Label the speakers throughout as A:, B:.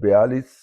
A: 42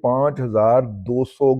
A: 5200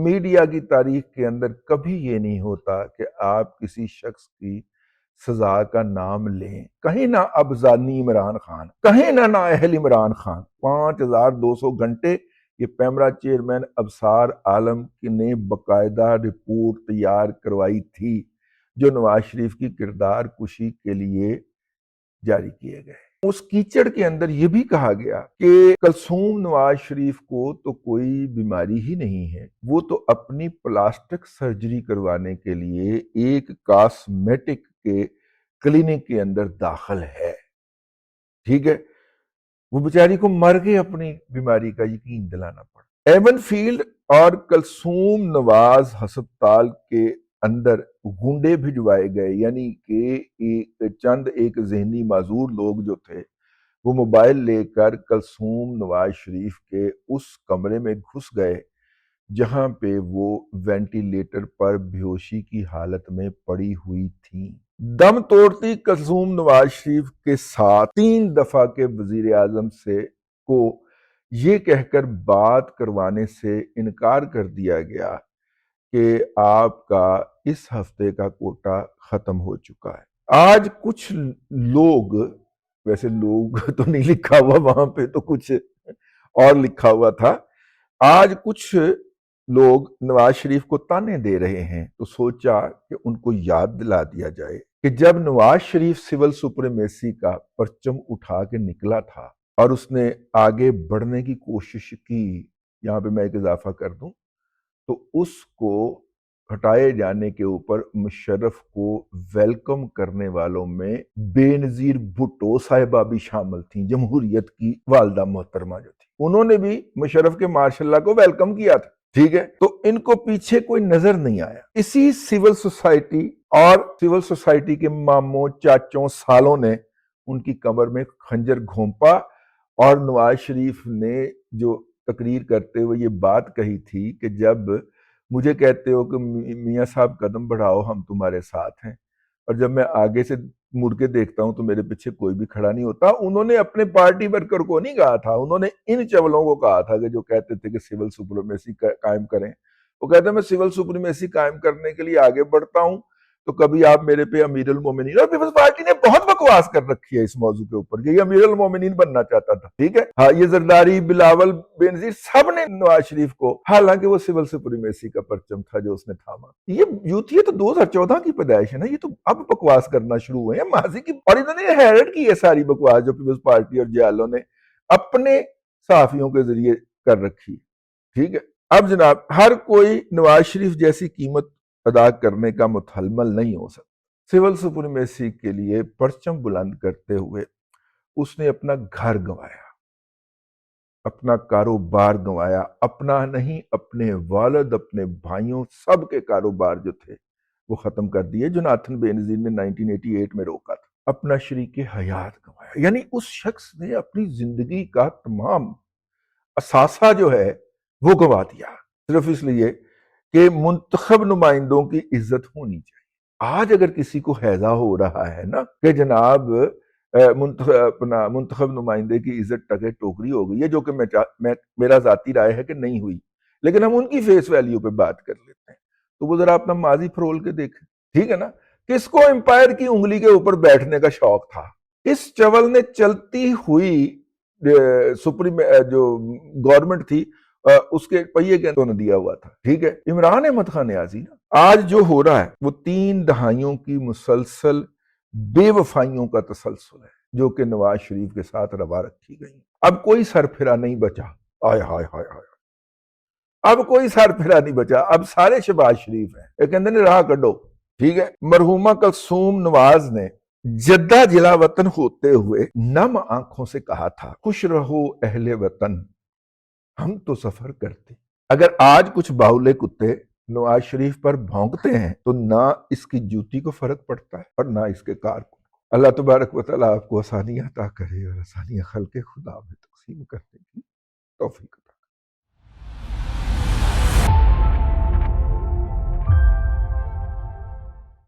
A: media کی تاریخ کے اندر کبھی یہ نہیں ہوتا کہ آپ کسی شخص کی سزا کا نام لیں، کہیں نہ ابزانی عمران خان، کہیں نہ نااہل عمران خان۔ 5200 گھنٹے یہ پیمرا چیئرمین ابصار عالم نے باقاعدہ رپورٹ تیار کروائی تھی جو نواز شریف کی کردار کشی کے لیے جاری کیے گئے۔ اس کیچڑ کے اندر یہ بھی کہا گیا کہ کلثوم نواز شریف کو تو کوئی بیماری ہی نہیں ہے، وہ تو اپنی پلاسٹک سرجری کروانے کے لیے ایک کاسمیٹک کے کلینک کے اندر داخل ہے، ٹھیک ہے؟ وہ بیچاری کو مر کے اپنی بیماری کا یقین دلانا پڑا۔ ایون فیلڈ اور کلثوم نواز ہسپتال کے اندر گنڈے بھجوائے گئے، یعنی کہ ایک ذہنی معذور لوگ جو تھے وہ موبائل لے کر کلثوم نواز شریف کے اس کمرے میں گھس گئے جہاں پہ وہ وینٹیلیٹر پر بیہوشی کی حالت میں پڑی ہوئی تھیں۔ دم توڑتی کلثوم نواز شریف کے ساتھ 3 دفعہ کے وزیر اعظم کو یہ کہہ کر بات کروانے سے انکار کر دیا گیا کہ آپ کا اس ہفتے کا کوٹا ختم ہو چکا ہے۔ آج کچھ لوگ، ویسے لوگ تو نہیں لکھا ہوا وہاں پہ، تو کچھ اور لکھا ہوا تھا، آج کچھ لوگ نواز شریف کو تانے دے رہے ہیں، تو سوچا کہ ان کو یاد دلا دیا جائے کہ جب نواز شریف سول سپریمیسی کا پرچم اٹھا کے نکلا تھا اور اس نے آگے بڑھنے کی کوشش کی، یہاں پہ میں ایک اضافہ کر دوں، تو اس کو ہٹائے جانے کے اوپر مشرف کو ویلکم کرنے والوں میں بے نظیر بھٹو صاحبہ بھی شامل تھیں، جمہوریت کی والدہ محترمہ جو تھی، انہوں نے بھی مشرف کے ماشاء اللہ کو ویلکم کیا تھا، ٹھیک ہے؟ تو ان کو پیچھے کوئی نظر نہیں آیا۔ اسی سول سوسائٹی اور سول سوسائٹی کے ماموں، چاچوں، سالوں نے ان کی کمر میں خنجر گھونپا اور نواز شریف نے جو تقریر کرتے ہوئے یہ بات کہی تھی کہ جب مجھے کہتے ہو کہ میاں صاحب قدم بڑھاؤ ہم تمہارے ساتھ ہیں، اور جب میں آگے سے مڑ کے دیکھتا ہوں تو میرے پیچھے کوئی بھی کھڑا نہیں ہوتا، انہوں نے اپنے پارٹی ورکر کو نہیں کہا تھا، انہوں نے ان چولوں کو کہا تھا کہ جو کہتے تھے کہ سول سپریمیسی قائم کریں۔ وہ کہتے ہیں میں سول سپریمیسی قائم کرنے کے لیے آگے بڑھتا ہوں تو کبھی آپ میرے پہ امیر المومنین، اور پیپلز پارٹی نے بہت بکواس کر رکھی ہے اس موضوع کے اوپر کہ یہ امیر المومنین بننا چاہتا تھا، ٹھیک ہے؟ ہاں، یہ زرداری، بلاول، بے نظیر، سب نے نواز شریف کو، حالانکہ وہ سول سپریمیسی کا پرچم تھا جو اس نے تھاما۔ یہ تو 2014 کی پیدائش ہے نا، یہ تو اب بکواس کرنا شروع ہوئے ہیں ماضی کی، اور انہوں نے انہیرٹ کی ہے ساری بکواس جو پیپلز پارٹی اور جیالوں نے اپنے صحافیوں کے ذریعے کر رکھی، ٹھیک ہے؟ اب جناب، ہر کوئی نواز شریف جیسی قیمت ادا کرنے کا متحمل نہیں ہو سکتا۔ سول سپریمیسی کے لیے پرچم بلند کرتے ہوئے اس نے اپنا گھر گنوایا، اپنا کاروبار گنوایا، اپنا نہیں، اپنے والد، اپنے بھائیوں، سب کے کاروبار جو تھے وہ ختم کر دیے جو ناتھن بے نظیر نے 1988 میں روکا تھا، اپنا شریک حیات گنوایا۔ یعنی اس شخص نے اپنی زندگی کا تمام اثاثہ جو ہے وہ گنوا دیا، صرف اس لیے کہ منتخب نمائندوں کی عزت ہونی چاہیے۔ آج اگر کسی کو ہیضہ ہو رہا ہے نا کہ جناب منتخب نمائندے کی عزت ٹکے ٹوکری ہو گئی ہے، جو کہ میرا ذاتی رائے ہے کہ نہیں ہوئی، لیکن ہم ان کی فیس ویلیو پہ بات کر لیتے ہیں، تو وہ ذرا اپنا ماضی فرول کے دیکھیں، ٹھیک ہے نا؟ کس کو امپائر کی انگلی کے اوپر بیٹھنے کا شوق تھا؟ اس چول نے چلتی ہوئی جو گورنمنٹ تھی اس کے پہیے کے اندر دیا ہوا تھا، ٹھیک ہے؟ عمران احمد خان نیازی نا، آج جو ہو رہا ہے وہ 3 دہائیوں کی مسلسل بے وفائیوں کا تسلسل ہے جو کہ نواز شریف کے ساتھ روا رکھی گئی۔ اب کوئی سر پھرا نہیں بچا، آئے ہائے ہائے ہائے، اب کوئی سر پھرا نہیں بچا، اب سارے شہباز شریف ہیں، یہ کہندے نے راہ کڈو، ٹھیک ہے؟ مرحومہ کلثوم نواز نے جدہ جلا وطن ہوتے ہوئے نم آنکھوں سے کہا تھا، خوش رہو اہل وطن، ہم تو سفر کرتے۔ اگر آج کچھ باولے کتے نواز شریف پر بھونکتے ہیں تو نہ اس کی جوتی کو فرق پڑتا ہے اور نہ اس کے کار کو۔ اللہ تبارک و تعالیٰ آپ کو آسانیاں عطا کرے اور آسانیاں خلق خدا میں تقسیم کرنے کی توفیق۔